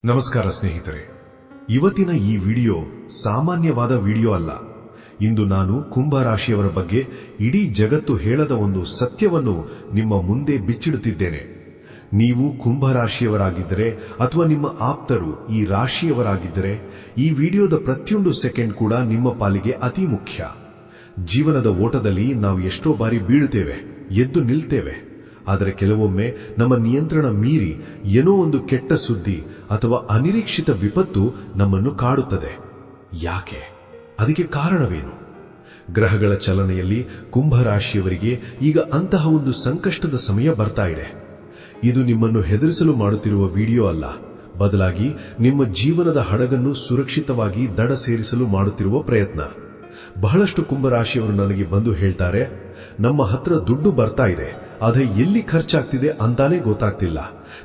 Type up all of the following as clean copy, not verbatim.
ನಮಸ್ಕಾರ ಸ್ನೇಹಿತರೆ, ಇವತ್ತಿನ ಈ ವಿಡಿಯೋ ಸಾಮಾನ್ಯವಾದ ವಿಡಿಯೋ ಅಲ್ಲ. ಇಂದು ನಾನು ಕುಂಭರಾಶಿಯವರ ಬಗ್ಗೆ ಇಡೀ ಜಗತ್ತು ಹೇಳದ ಒಂದು ಸತ್ಯವನ್ನು ನಿಮ್ಮ ಮುಂದೆ ಬಿಚ್ಚಿಡುತ್ತಿದ್ದೇನೆ. ನೀವು ಕುಂಭರಾಶಿಯವರಾಗಿದ್ದರೆ ಅಥವಾ ನಿಮ್ಮ ಆಪ್ತರು ಈ ರಾಶಿಯವರಾಗಿದ್ದರೆ ಈ ವಿಡಿಯೋದ ಪ್ರತಿಯೊಂದು ಸೆಕೆಂಡ್ ಕೂಡ ನಿಮ್ಮ ಪಾಲಿಗೆ ಅತಿ ಮುಖ್ಯ. ಜೀವನದ ಓಟದಲ್ಲಿ ನಾವು ಎಷ್ಟೋ ಬಾರಿ ಬೀಳುತ್ತೇವೆ, ಎದ್ದು ನಿಲ್ತೇವೆ. ಆದರೆ ಕೆಲವೊಮ್ಮೆ ನಮ್ಮ ನಿಯಂತ್ರಣ ಮೀರಿ ಏನೋ ಒಂದು ಕೆಟ್ಟ ಸುದ್ದಿ ಅಥವಾ ಅನಿರೀಕ್ಷಿತ ವಿಪತ್ತು ನಮ್ಮನ್ನು ಕಾಡುತ್ತದೆ. ಯಾಕೆ? ಅದಕ್ಕೆ ಕಾರಣವೇನು? ಗ್ರಹಗಳ ಚಲನೆಯಲ್ಲಿ ಕುಂಭರಾಶಿಯವರಿಗೆ ಈಗ ಅಂತಹ ಒಂದು ಸಂಕಷ್ಟದ ಸಮಯ ಬರ್ತಾ ಇದೆ. ಇದು ನಿಮ್ಮನ್ನು ಹೆದರಿಸಲು ಮಾಡುತ್ತಿರುವ ವಿಡಿಯೋ ಅಲ್ಲ, ಬದಲಾಗಿ ನಿಮ್ಮ ಜೀವನದ ಹಡಗನ್ನು ಸುರಕ್ಷಿತವಾಗಿ ದಡ ಸೇರಿಸಲು ಮಾಡುತ್ತಿರುವ ಪ್ರಯತ್ನ. ಬಹಳಷ್ಟು ಕುಂಭರಾಶಿಯವರು ನನಗೆ ಬಂದು ಹೇಳ್ತಾರೆ, ನಮ್ಮ ಹತ್ರ ದುಡ್ಡು ಬರ್ತಾ ಇದೆ, ಆದರೆ ಎಲ್ಲಿ ಖರ್ಚಾಗ್ತಿದೆ ಅಂತಾನೆ ಗೊತ್ತಾಗ್ತಿಲ್ಲ,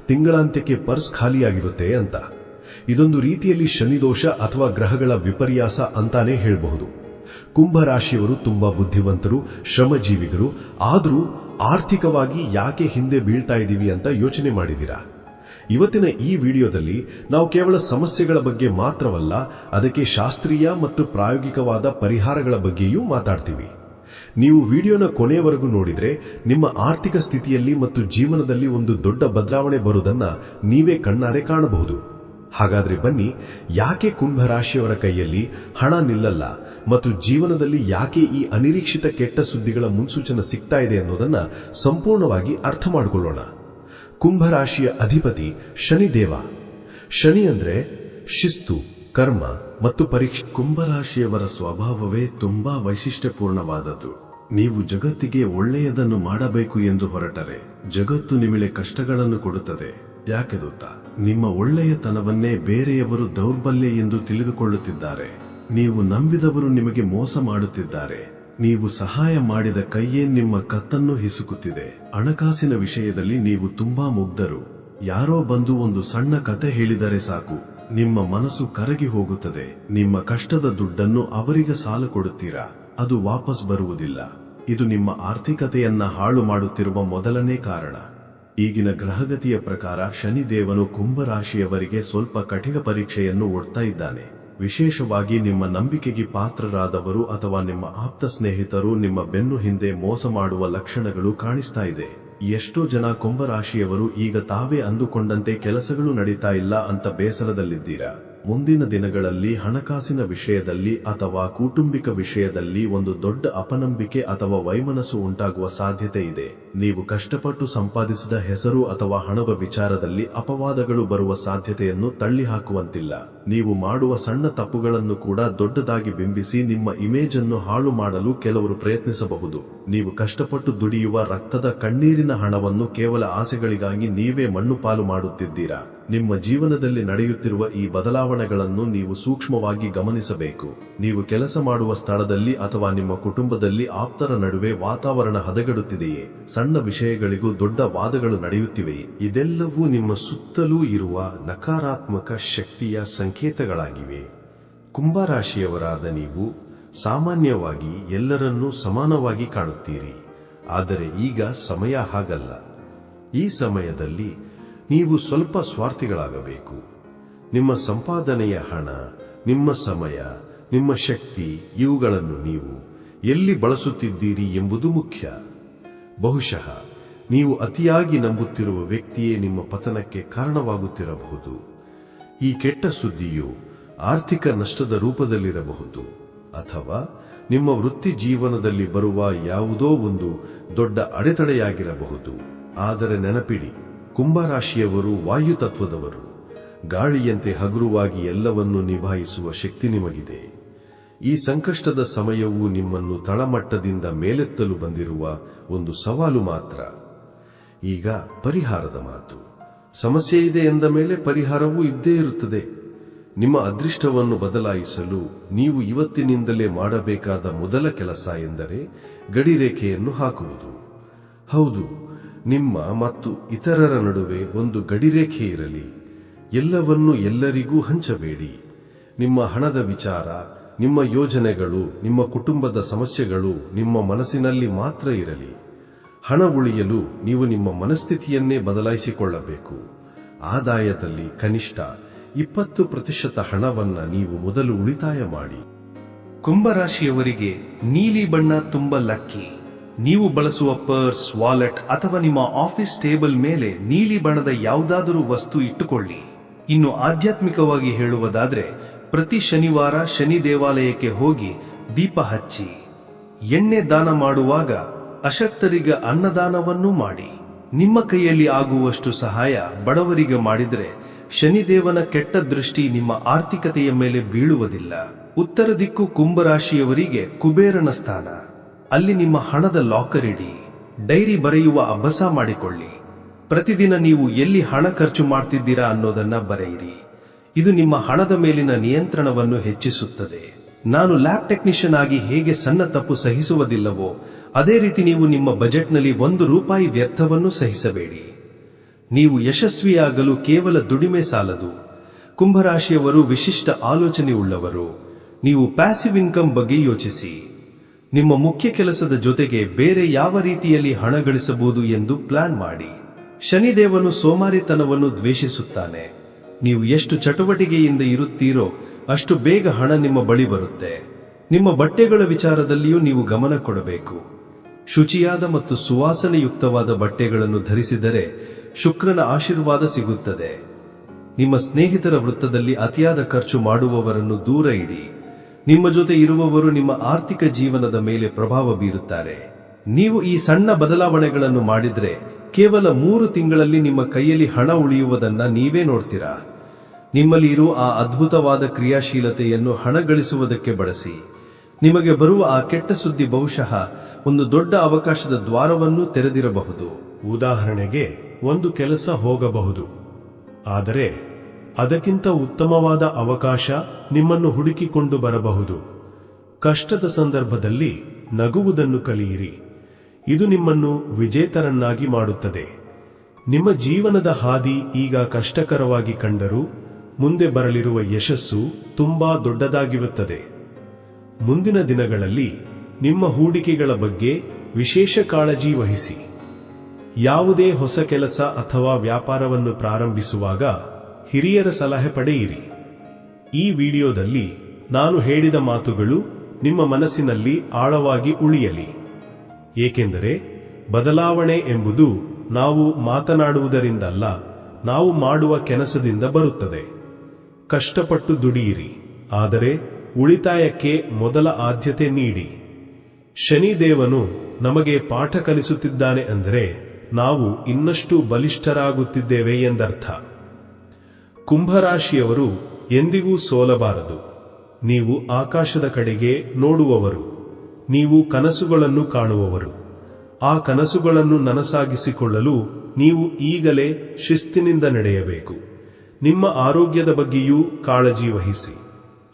ತಿಂಗಳಾಂತ್ಯಕ್ಕೆ ಪರ್ಸ್ ಖಾಲಿಯಾಗಿರುತ್ತೆ ಅಂತ. ಇದೊಂದು ರೀತಿಯಲ್ಲಿ ಶನಿದೋಷ ಅಥವಾ ಗ್ರಹಗಳ ವಿಪರ್ಯಾಸ ಅಂತಾನೆ ಹೇಳಬಹುದು. ಕುಂಭರಾಶಿಯವರು ತುಂಬಾ ಬುದ್ಧಿವಂತರು, ಶ್ರಮಜೀವಿಗಳು. ಆದರೂ ಆರ್ಥಿಕವಾಗಿ ಯಾಕೆ ಹಿಂದೆ ಬೀಳ್ತಾ ಇದ್ದೀವಿ ಅಂತ ಯೋಚನೆ ಮಾಡಿದ್ದೀರಾ? ಇವತ್ತಿನ ಈ ವಿಡಿಯೋದಲ್ಲಿ ನಾವು ಕೇವಲ ಸಮಸ್ಯೆಗಳ ಬಗ್ಗೆ ಮಾತ್ರವಲ್ಲ, ಅದಕ್ಕೆ ಶಾಸ್ತ್ರೀಯ ಮತ್ತು ಪ್ರಾಯೋಗಿಕವಾದ ಪರಿಹಾರಗಳ ಬಗ್ಗೆಯೂ ಮಾತಾಡ್ತೀವಿ. ನೀವು ವಿಡಿಯೋನ ಕೊನೆಯವರೆಗೂ ನೋಡಿದ್ರೆ ನಿಮ್ಮ ಆರ್ಥಿಕ ಸ್ಥಿತಿಯಲ್ಲಿ ಮತ್ತು ಜೀವನದಲ್ಲಿ ಒಂದು ದೊಡ್ಡ ಬದಲಾವಣೆ ಬರುವುದನ್ನ ನೀವೇ ಕಣ್ಣಾರೆ ಕಾಣಬಹುದು. ಹಾಗಾದ್ರೆ ಬನ್ನಿ, ಯಾಕೆ ಕುಂಭರಾಶಿಯವರ ಕೈಯಲ್ಲಿ ಹಣ ನಿಲ್ಲಲ್ಲ ಮತ್ತು ಜೀವನದಲ್ಲಿ ಯಾಕೆ ಈ ಅನಿರೀಕ್ಷಿತ ಕೆಟ್ಟ ಸುದ್ದಿಗಳ ಮುನ್ಸೂಚನೆ ಸಿಗ್ತಾ ಇದೆ ಅನ್ನೋದನ್ನ ಸಂಪೂರ್ಣವಾಗಿ ಅರ್ಥ ಮಾಡಿಕೊಳ್ಳೋಣ. ಕುಂಭರಾಶಿಯ ಅಧಿಪತಿ ಶನಿದೇವ. ಶನಿ ಅಂದ್ರೆ ಶಿಸ್ತು, ಕರ್ಮ ಮತ್ತು ಪರೀಕ್ಷೆ. ಕುಂಭರಾಶಿಯವರ ಸ್ವಭಾವವೇ ತುಂಬಾ ವೈಶಿಷ್ಟ್ಯಪೂರ್ಣವಾದದ್ದು. ನೀವು ಜಗತ್ತಿಗೆ ಒಳ್ಳೆಯದನ್ನು ಮಾಡಬೇಕು ಎಂದು ಹೊರಟರೆ ಜಗತ್ತು ನಿಮಗೆ ಕಷ್ಟಗಳನ್ನು ಕೊಡುತ್ತದೆ. ಯಾಕೆ ಗೊತ್ತಾ? ನಿಮ್ಮ ಒಳ್ಳೆಯತನವನ್ನೇ ಬೇರೆಯವರು ದೌರ್ಬಲ್ಯ ಎಂದು ತಿಳಿದುಕೊಳ್ಳುತ್ತಿದ್ದಾರೆ. ನೀವು ನಂಬಿದವರು ನಿಮಗೆ ಮೋಸ ಮಾಡುತ್ತಿದ್ದಾರೆ. ನೀವು ಸಹಾಯ ಮಾಡಿದ ಕೈಯೇ ನಿಮ್ಮ ಕತ್ತನ್ನು ಹಿಸುಕುತ್ತಿದೆ. ಹಣಕಾಸಿನ ವಿಷಯದಲ್ಲಿ ನೀವು ತುಂಬಾ ಮುಗ್ಧರು. ಯಾರೋ ಬಂದು ಒಂದು ಸಣ್ಣ ಕತೆ ಹೇಳಿದರೆ ಸಾಕು, ನಿಮ್ಮ ಮನಸ್ಸು ಕರಗಿ ಹೋಗುತ್ತದೆ. ನಿಮ್ಮ ಕಷ್ಟದ ದುಡ್ಡನ್ನು ಅವರಿಗೆ ಸಾಲ ಕೊಡುತ್ತೀರಾ, ಅದು ವಾಪಸ್ ಬರುವುದಿಲ್ಲ. ಇದು ನಿಮ್ಮ ಆರ್ಥಿಕತೆಯನ್ನ ಹಾಳು ಮಾಡುತ್ತಿರುವ ಮೊದಲನೇ ಕಾರಣ. ಈಗಿನ ಗ್ರಹಗತಿಯ ಪ್ರಕಾರ ಶನಿದೇವನು ಕುಂಭರಾಶಿಯವರಿಗೆ ಸ್ವಲ್ಪ ಕಠಿಣ ಪರೀಕ್ಷೆಯನ್ನು ಒಡ್ತಾ ಇದ್ದಾನೆ. ವಿಶೇಷವಾಗಿ ನಿಮ್ಮ ನಂಬಿಕೆಗೆ ಪಾತ್ರರಾದವರು ಅಥವಾ ನಿಮ್ಮ ಆಪ್ತ ಸ್ನೇಹಿತರು ನಿಮ್ಮ ಬೆನ್ನು ಹಿಂದೆ ಮೋಸ ಮಾಡುವ ಲಕ್ಷಣಗಳು ಕಾಣಿಸ್ತಾ ಇದೆ. ಎಷ್ಟೋ ಜನ ಕುಂಭರಾಶಿಯವರು ಈಗ ತಾವೇ ಅಂದುಕೊಂಡಂತೆ ಕೆಲಸಗಳು ನಡೀತಾ ಇಲ್ಲ ಅಂತ ಬೇಸರದಲ್ಲಿದ್ದೀರಾ. ಮುಂದಿನ ದಿನಗಳಲ್ಲಿ ಹಣಕಾಸಿನ ವಿಷಯದಲ್ಲಿ ಅಥವಾ ಕೌಟುಂಬಿಕ ವಿಷಯದಲ್ಲಿ ಒಂದು ದೊಡ್ಡ ಅಪನಂಬಿಕೆ ಅಥವಾ ವೈಮನಸ್ಸು ಉಂಟಾಗುವ ಸಾಧ್ಯತೆ ಇದೆ. ನೀವು ಕಷ್ಟಪಟ್ಟು ಸಂಪಾದಿಸಿದ ಹೆಸರು ಅಥವಾ ಹಣದ ವಿಚಾರದಲ್ಲಿ ಅಪವಾದಗಳು ಬರುವ ಸಾಧ್ಯತೆಯನ್ನು ತಳ್ಳಿಹಾಕುವಂತಿಲ್ಲ. ನೀವು ಮಾಡುವ ಸಣ್ಣ ತಪ್ಪುಗಳನ್ನು ಕೂಡ ದೊಡ್ಡದಾಗಿ ಬಿಂಬಿಸಿ ನಿಮ್ಮ ಇಮೇಜ್ ಅನ್ನು ಹಾಳು ಮಾಡಲು ಕೆಲವರು ಪ್ರಯತ್ನಿಸಬಹುದು. ನೀವು ಕಷ್ಟಪಟ್ಟು ದುಡಿಯುವ ರಕ್ತದ ಕಣ್ಣೀರಿನ ಹಣವನ್ನು ಕೇವಲ ಆಸೆಗಳಿಗಾಗಿ ನೀವೇ ಮಣ್ಣು ಪಾಲು ಮಾಡುತ್ತಿದ್ದೀರಾ. ನಿಮ್ಮ ಜೀವನದಲ್ಲಿ ನಡೆಯುತ್ತಿರುವ ಈ ಬದಲಾವಣೆಗಳನ್ನು ನೀವು ಸೂಕ್ಷ್ಮವಾಗಿ ಗಮನಿಸಬೇಕು. ನೀವು ಕೆಲಸ ಮಾಡುವ ಸ್ಥಳದಲ್ಲಿ ಅಥವಾ ನಿಮ್ಮ ಕುಟುಂಬದಲ್ಲಿ ಆಪ್ತರ ನಡುವೆ ವಾತಾವರಣ ಹದಗೆಡುತ್ತಿದೆಯೇ? ಸಣ್ಣ ವಿಷಯಗಳಿಗೂ ದೊಡ್ಡ ವಾದಗಳು ನಡೆಯುತ್ತಿವೆಯೇ? ಇದೆಲ್ಲವೂ ನಿಮ್ಮ ಸುತ್ತಲೂ ಇರುವ ನಕಾರಾತ್ಮಕ ಶಕ್ತಿಯ ಸಂಕೇತಗಳಾಗಿವೆ. ಕುಂಭರಾಶಿಯವರಾದ ನೀವು ಸಾಮಾನ್ಯವಾಗಿ ಎಲ್ಲರನ್ನೂ ಸಮಾನವಾಗಿ ಕಾಣುತ್ತೀರಿ. ಆದರೆ ಈಗ ಸಮಯ ಹಾಗಲ್ಲ. ಈ ಸಮಯದಲ್ಲಿ ನೀವು ಸ್ವಲ್ಪ ಸ್ವಾರ್ಥಿಗಳಾಗಬೇಕು. ನಿಮ್ಮ ಸಂಪಾದನೆಯ ಹಣ, ನಿಮ್ಮ ಸಮಯ, ನಿಮ್ಮ ಶಕ್ತಿ ಇವುಗಳನ್ನು ನೀವು ಎಲ್ಲಿ ಬಳಸುತ್ತಿದ್ದೀರಿ ಎಂಬುದು ಮುಖ್ಯ. ಬಹುಶಃ ನೀವು ಅತಿಯಾಗಿ ನಂಬುತ್ತಿರುವ ವ್ಯಕ್ತಿಯೇ ನಿಮ್ಮ ಪತನಕ್ಕೆ ಕಾರಣವಾಗುತ್ತಿರಬಹುದು. ಈ ಕೆಟ್ಟ ಸುದ್ದಿಯು ಆರ್ಥಿಕ ನಷ್ಟದ ರೂಪದಲ್ಲಿರಬಹುದು ಅಥವಾ ನಿಮ್ಮ ವೃತ್ತಿ ಜೀವನದಲ್ಲಿ ಬರುವ ಯಾವುದೋ ಒಂದು ದೊಡ್ಡ ಅಡೆತಡೆಯಾಗಿರಬಹುದು. ಆದರೆ ನೆನಪಿಡಿ, ಕುಂಭರಾಶಿಯವರು ವಾಯುತತ್ವದವರು. ಗಾಳಿಯಂತೆ ಹಗುರವಾಗಿ ಎಲ್ಲವನ್ನೂ ನಿಭಾಯಿಸುವ ಶಕ್ತಿ ನಿಮಗಿದೆ. ಈ ಸಂಕಷ್ಟದ ಸಮಯವು ನಿಮ್ಮನ್ನು ತಳಮಟ್ಟದಿಂದ ಮೇಲೆತ್ತಲು ಬಂದಿರುವ ಒಂದು ಸವಾಲು ಮಾತ್ರ. ಈಗ ಪರಿಹಾರದ ಮಾತು. ಸಮಸ್ಯೆ ಇದೆ ಎಂದ ಮೇಲೆ ಪರಿಹಾರವೂ ಇದ್ದೇ ಇರುತ್ತದೆ. ನಿಮ್ಮ ಅದೃಷ್ಟವನ್ನು ಬದಲಾಯಿಸಲು ನೀವು ಇವತ್ತಿನಿಂದಲೇ ಮಾಡಬೇಕಾದ ಮೊದಲ ಕೆಲಸ ಎಂದರೆ ಗಡಿರೇಖೆಯನ್ನು ಹಾಕುವುದು. ಹೌದು, ನಿಮ್ಮ ಮತ್ತು ಇತರರ ನಡುವೆ ಒಂದು ಗಡಿರೇಖೆ ಇರಲಿ. ಎಲ್ಲವನ್ನೂ ಎಲ್ಲರಿಗೂ ಹಂಚಬೇಡಿ. ನಿಮ್ಮ ಹಣದ ವಿಚಾರ, ನಿಮ್ಮ ಯೋಜನೆಗಳು, ನಿಮ್ಮ ಕುಟುಂಬದ ಸಮಸ್ಯೆಗಳು ನಿಮ್ಮ ಮನಸ್ಸಿನಲ್ಲಿ ಮಾತ್ರ ಇರಲಿ. ಹಣ ಉಳಿಯಲು ನೀವು ನಿಮ್ಮ ಮನಸ್ಥಿತಿಯನ್ನೇ ಬದಲಾಯಿಸಿಕೊಳ್ಳಬೇಕು. ಆದಾಯದಲ್ಲಿ ಕನಿಷ್ಠ 20% ಹಣವನ್ನ ನೀವು ಮೊದಲು ಉಳಿತಾಯ ಮಾಡಿ. ಕುಂಭರಾಶಿಯವರಿಗೆ ನೀಲಿ ಬಣ್ಣ ತುಂಬಾ ಲಕ್ಕಿ. ನೀವು ಬಳಸುವ ಪರ್ಸ್, ವಾಲೆಟ್ ಅಥವಾ ನಿಮ್ಮ ಆಫೀಸ್ ಟೇಬಲ್ ಮೇಲೆ ನೀಲಿ ಬಣ್ಣದ ಯಾವುದಾದರೂ ವಸ್ತು ಇಟ್ಟುಕೊಳ್ಳಿ. ಇನ್ನು ಆಧ್ಯಾತ್ಮಿಕವಾಗಿ ಹೇಳುವುದಾದ್ರೆ ಪ್ರತಿ ಶನಿವಾರ ಶನಿ ದೇವಾಲಯಕ್ಕೆ ಹೋಗಿ ದೀಪ ಹಚ್ಚಿ. ಎಣ್ಣೆ ದಾನ ಮಾಡುವಾಗ ಅಶಕ್ತರಿಗೆ ಅನ್ನದಾನವನ್ನೂ ಮಾಡಿ. ನಿಮ್ಮ ಕೈಯಲ್ಲಿ ಆಗುವಷ್ಟು ಸಹಾಯ ಬಡವರಿಗೆ ಮಾಡಿದ್ರೆ ಶನಿದೇವನ ಕೆಟ್ಟ ದೃಷ್ಟಿ ನಿಮ್ಮ ಆರ್ಥಿಕತೆಯ ಮೇಲೆ ಬೀಳುವುದಿಲ್ಲ. ಉತ್ತರ ದಿಕ್ಕು ಕುಂಭರಾಶಿಯವರಿಗೆ ಕುಬೇರನ ಸ್ಥಾನ. ಅಲ್ಲಿ ನಿಮ್ಮ ಹಣದ ಲಾಕರ್ ಇಡಿ. ಡೈರಿ ಬರೆಯುವ ಅಭ್ಯಾಸ ಮಾಡಿಕೊಳ್ಳಿ. ಪ್ರತಿದಿನ ನೀವು ಎಲ್ಲಿ ಹಣ ಖರ್ಚು ಮಾಡ್ತಿದ್ದೀರಾ ಅನ್ನೋದನ್ನ ಬರೆಯಿರಿ. ಇದು ನಿಮ್ಮ ಹಣದ ಮೇಲಿನ ನಿಯಂತ್ರಣವನ್ನು ಹೆಚ್ಚಿಸುತ್ತದೆ. ನಾನು ಲ್ಯಾಬ್ ಟೆಕ್ನಿಷಿಯನ್ ಆಗಿ ಹೇಗೆ ಸಣ್ಣ ತಪ್ಪು ಸಹಿಸುವುದಿಲ್ಲವೋ ಅದೇ ರೀತಿ ನೀವು ನಿಮ್ಮ ಬಜೆಟ್ನಲ್ಲಿ ₹1 ವ್ಯರ್ಥವನ್ನು ಸಹಿಸಬೇಡಿ. ನೀವು ಯಶಸ್ವಿಯಾಗಲು ಕೇವಲ ದುಡಿಮೆ ಸಾಲದು. ಕುಂಭರಾಶಿಯವರು ವಿಶಿಷ್ಟ ಆಲೋಚನೆ ಉಳ್ಳವರು. ನೀವು ಪ್ಯಾಸಿವ್ ಇನ್ಕಮ್ ಬಗ್ಗೆ ಯೋಚಿಸಿ. ನಿಮ್ಮ ಮುಖ್ಯ ಕೆಲಸದ ಜೊತೆಗೆ ಬೇರೆ ಯಾವ ರೀತಿಯಲ್ಲಿ ಹಣ ಗಳಿಸಬಹುದು ಎಂದು ಪ್ಲಾನ್ ಮಾಡಿ. ಶನಿದೇವನು ಸೋಮಾರಿತನವನ್ನು ದ್ವೇಷಿಸುತ್ತಾನೆ. ನೀವು ಎಷ್ಟು ಚಟುವಟಿಕೆಯಿಂದ ಇರುತ್ತೀರೋ ಅಷ್ಟು ಬೇಗ ಹಣ ನಿಮ್ಮ ಬಳಿ ಬರುತ್ತೆ. ನಿಮ್ಮ ಬಟ್ಟೆಗಳ ವಿಚಾರದಲ್ಲಿಯೂ ನೀವು ಗಮನ ಕೊಡಬೇಕು. ಶುಚಿಯಾದ ಮತ್ತು ಸುವಾಸನೆಯುಕ್ತವಾದ ಬಟ್ಟೆಗಳನ್ನು ಧರಿಸಿದರೆ ಶುಕ್ರನ ಆಶೀರ್ವಾದ ಸಿಗುತ್ತದೆ. ನಿಮ್ಮ ಸ್ನೇಹಿತರ ವೃತ್ತದಲ್ಲಿ ಅತಿಯಾದ ಖರ್ಚು ಮಾಡುವವರನ್ನು ದೂರ ಇಡಿ. ನಿಮ್ಮ ಜೊತೆ ಇರುವವರು ನಿಮ್ಮ ಆರ್ಥಿಕ ಜೀವನದ ಮೇಲೆ ಪ್ರಭಾವ ಬೀರುತ್ತಾರೆ. ನೀವು ಈ ಸಣ್ಣ ಬದಲಾವಣೆಗಳನ್ನು ಮಾಡಿದ್ರೆ ಕೇವಲ 3 ತಿಂಗಳಲ್ಲಿ ನಿಮ್ಮ ಕೈಯಲ್ಲಿ ಹಣ ಉಳಿಯುವುದನ್ನ ನೀವೇ ನೋಡ್ತೀರಾ. ನಿಮ್ಮಲ್ಲಿ ಇರುವ ಆ ಅದ್ಭುತವಾದ ಕ್ರಿಯಾಶೀಲತೆಯನ್ನು ಹಣ ಗಳಿಸುವುದಕ್ಕೆ ಬಳಸಿ. ನಿಮಗೆ ಬರುವ ಆ ಕೆಟ್ಟ ಸುದ್ದಿ ಬಹುಶಃ ಒಂದು ದೊಡ್ಡ ಅವಕಾಶದ ದ್ವಾರವನ್ನು ತೆರೆದಿರಬಹುದು. ಉದಾಹರಣೆಗೆ, ಒಂದು ಕೆಲಸ ಹೋಗಬಹುದು, ಆದರೆ ಅದಕ್ಕಿಂತ ಉತ್ತಮವಾದ ಅವಕಾಶ ನಿಮ್ಮನ್ನು ಹುಡುಕಿಕೊಂಡು ಬರಬಹುದು. ಕಷ್ಟದ ಸಂದರ್ಭದಲ್ಲಿ ನಗುವುದನ್ನು ಕಲಿಯಿರಿ. ಇದು ನಿಮ್ಮನ್ನು ವಿಜೇತರನ್ನಾಗಿ ಮಾಡುತ್ತದೆ. ನಿಮ್ಮ ಜೀವನದ ಹಾದಿ ಈಗ ಕಷ್ಟಕರವಾಗಿ ಕಂಡರೂ ಮುಂದೆ ಬರಲಿರುವ ಯಶಸ್ಸು ತುಂಬಾ ದೊಡ್ಡದಾಗಿರುತ್ತದೆ. ಮುಂದಿನ ದಿನಗಳಲ್ಲಿ ನಿಮ್ಮ ಹೂಡಿಕೆಗಳ ಬಗ್ಗೆ ವಿಶೇಷ ಕಾಳಜಿ ವಹಿಸಿ. ಯಾವುದೇ ಹೊಸ ಕೆಲಸ ಅಥವಾ ವ್ಯಾಪಾರವನ್ನು ಪ್ರಾರಂಭಿಸುವಾಗ ಹಿರಿಯರ ಸಲಹೆ ಪಡೆಯಿರಿ. ಈ ವಿಡಿಯೋದಲ್ಲಿ ನಾನು ಹೇಳಿದ ಮಾತುಗಳು ನಿಮ್ಮ ಮನಸ್ಸಿನಲ್ಲಿ ಆಳವಾಗಿ ಉಳಿಯಲಿ. ಏಕೆಂದರೆ ಬದಲಾವಣೆ ಎಂಬುದು ನಾವು ಮಾತನಾಡುವುದರಿಂದಲ್ಲ, ನಾವು ಮಾಡುವ ಕೆಲಸದಿಂದ ಬರುತ್ತದೆ. ಕಷ್ಟಪಟ್ಟು ದುಡಿಯಿರಿ, ಆದರೆ ಉಳಿತಾಯಕ್ಕೆ ಮೊದಲ ಆದ್ಯತೆ ನೀಡಿ. ಶನಿದೇವನು ನಮಗೆ ಪಾಠ ಕಲಿಸುತ್ತಿದ್ದಾನೆ ಅಂದರೆ ನಾವು ಇನ್ನಷ್ಟು ಬಲಿಷ್ಠರಾಗುತ್ತಿದ್ದೇವೆ ಎಂದರ್ಥ. ಕುಂಭರಾಶಿಯವರು ಎಂದಿಗೂ ಸೋಲಬಾರದು. ನೀವು ಆಕಾಶದ ಕಡೆಗೆ ನೋಡುವವರು. ನೀವು ಕನಸುಗಳನ್ನು ಕಾಣುವವರು. ಆ ಕನಸುಗಳನ್ನು ನನಸಾಗಿಸಿಕೊಳ್ಳಲು ನೀವು ಈಗಲೇ ಶಿಸ್ತಿನಿಂದ ನಡೆಯಬೇಕು. ನಿಮ್ಮ ಆರೋಗ್ಯದ ಬಗ್ಗೆಯೂ ಕಾಳಜಿ ವಹಿಸಿ.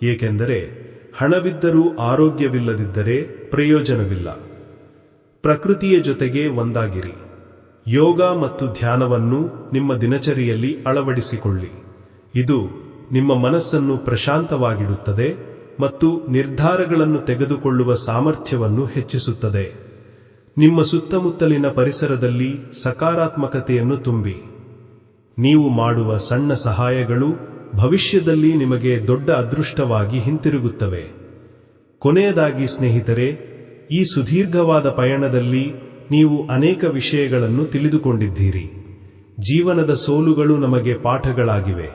ಏಕೆಂದರೆ ಹಣವಿದ್ದರೂ ಆರೋಗ್ಯವಿಲ್ಲದಿದ್ದರೆ ಪ್ರಯೋಜನವಿಲ್ಲ. ಪ್ರಕೃತಿಯ ಜೊತೆಗೆ ಒಂದಾಗಿರಿ. ಯೋಗ ಮತ್ತು ಧ್ಯಾನವನ್ನು ನಿಮ್ಮ ದಿನಚರಿಯಲ್ಲಿ ಅಳವಡಿಸಿಕೊಳ್ಳಿ. ಇದು ನಿಮ್ಮ ಮನಸ್ಸನ್ನು ಪ್ರಶಾಂತವಾಗಿಡುತ್ತದೆ ಮತ್ತು ನಿರ್ಧಾರಗಳನ್ನು ತೆಗೆದುಕೊಳ್ಳುವ ಸಾಮರ್ಥ್ಯವನ್ನು ಹೆಚ್ಚಿಸುತ್ತದೆ. ನಿಮ್ಮ ಸುತ್ತಮುತ್ತಲಿನ ಪರಿಸರದಲ್ಲಿ ಸಕಾರಾತ್ಮಕತೆಯನ್ನು ತುಂಬಿ. ನೀವು ಮಾಡುವ ಸಣ್ಣ ಸಹಾಯಗಳು ಭವಿಷ್ಯದಲ್ಲಿ ನಿಮಗೆ ದೊಡ್ಡ ಅದೃಷ್ಟವಾಗಿ ಹಿಂತಿರುಗುತ್ತವೆ. ಕೊನೆಯದಾಗಿ ಸ್ನೇಹಿತರೆ, ಈ ಸುದೀರ್ಘವಾದ ಪಯಣದಲ್ಲಿ ನೀವು ಅನೇಕ ವಿಷಯಗಳನ್ನು ತಿಳಿದುಕೊಂಡಿದ್ದೀರಿ. ಜೀವನದ ಸೋಲುಗಳು ನಮಗೆ ಪಾಠಗಳಾಗಿವೆ.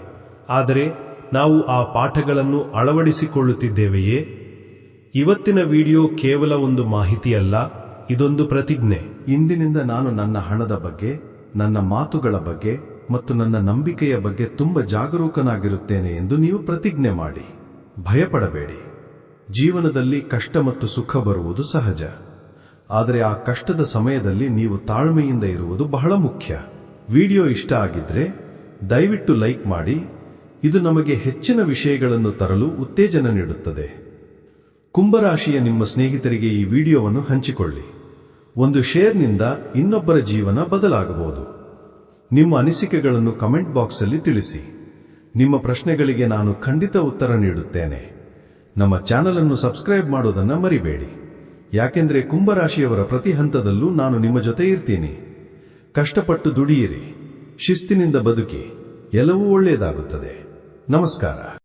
ಆದರೆ ನಾವು ಆ ಪಾಠಗಳನ್ನು ಅಳವಡಿಸಿಕೊಳ್ಳುತ್ತಿದ್ದೇವೆಯೇ? ಇವತ್ತಿನ ವಿಡಿಯೋ ಕೇವಲ ಒಂದು ಮಾಹಿತಿಯಲ್ಲ, ಇದೊಂದು ಪ್ರತಿಜ್ಞೆ. ಇಂದಿನಿಂದ ನಾನು ನನ್ನ ಹಣದ ಬಗ್ಗೆ, ನನ್ನ ಮಾತುಗಳ ಬಗ್ಗೆ ಮತ್ತು ನನ್ನ ನಂಬಿಕೆಯ ಬಗ್ಗೆ ತುಂಬಾ ಜಾಗರೂಕನಾಗಿರುತ್ತೇನೆ ಎಂದು ನೀವು ಪ್ರತಿಜ್ಞೆ ಮಾಡಿ. ಭಯಪಡಬೇಡಿ. ಜೀವನದಲ್ಲಿ ಕಷ್ಟ ಮತ್ತು ಸುಖ ಬರುವುದು ಸಹಜ. ಆದರೆ ಆ ಕಷ್ಟದ ಸಮಯದಲ್ಲಿ ನೀವು ತಾಳ್ಮೆಯಿಂದ ಇರುವುದು ಬಹಳ ಮುಖ್ಯ. ವಿಡಿಯೋ ಇಷ್ಟ ಆಗಿದ್ರೆ ದಯವಿಟ್ಟು ಲೈಕ್ ಮಾಡಿ. ಇದು ನಮಗೆ ಹೆಚ್ಚಿನ ವಿಷಯಗಳನ್ನು ತರಲು ಉತ್ತೇಜನ ನೀಡುತ್ತದೆ. ಕುಂಭರಾಶಿಯ ನಿಮ್ಮ ಸ್ನೇಹಿತರಿಗೆ ಈ ವಿಡಿಯೋವನ್ನು ಹಂಚಿಕೊಳ್ಳಿ. ಒಂದು ಶೇರ್ನಿಂದ ಇನ್ನೊಬ್ಬರ ಜೀವನ ಬದಲಾಗಬಹುದು. ನಿಮ್ಮ ಅನಿಸಿಕೆಗಳನ್ನು ಕಮೆಂಟ್ ಬಾಕ್ಸ್ ಅಲ್ಲಿ ತಿಳಿಸಿ. ನಿಮ್ಮ ಪ್ರಶ್ನೆಗಳಿಗೆ ನಾನು ಖಂಡಿತ ಉತ್ತರ ನೀಡುತ್ತೇನೆ. ನಮ್ಮ ಚಾನೆಲ್ ಅನ್ನು ಸಬ್ಸ್ಕ್ರೈಬ್ ಮಾಡೋದನ್ನ ಮರಿಬೇಡಿ. ಯಾಕೆಂದ್ರೆ ಕುಂಭರಾಶಿಯವರ ಪ್ರತಿ ಹಂತದಲ್ಲೂ ನಾನು ನಿಮ್ಮ ಜೊತೆ ಇರ್ತೀನಿ. ಕಷ್ಟಪಟ್ಟು ದುಡಿಯಿರಿ, ಶಿಸ್ತಿನಿಂದ ಬದುಕಿ, ಎಲ್ಲವೂ ಒಳ್ಳೆಯದಾಗುತ್ತದೆ. ನಮಸ್ಕಾರ.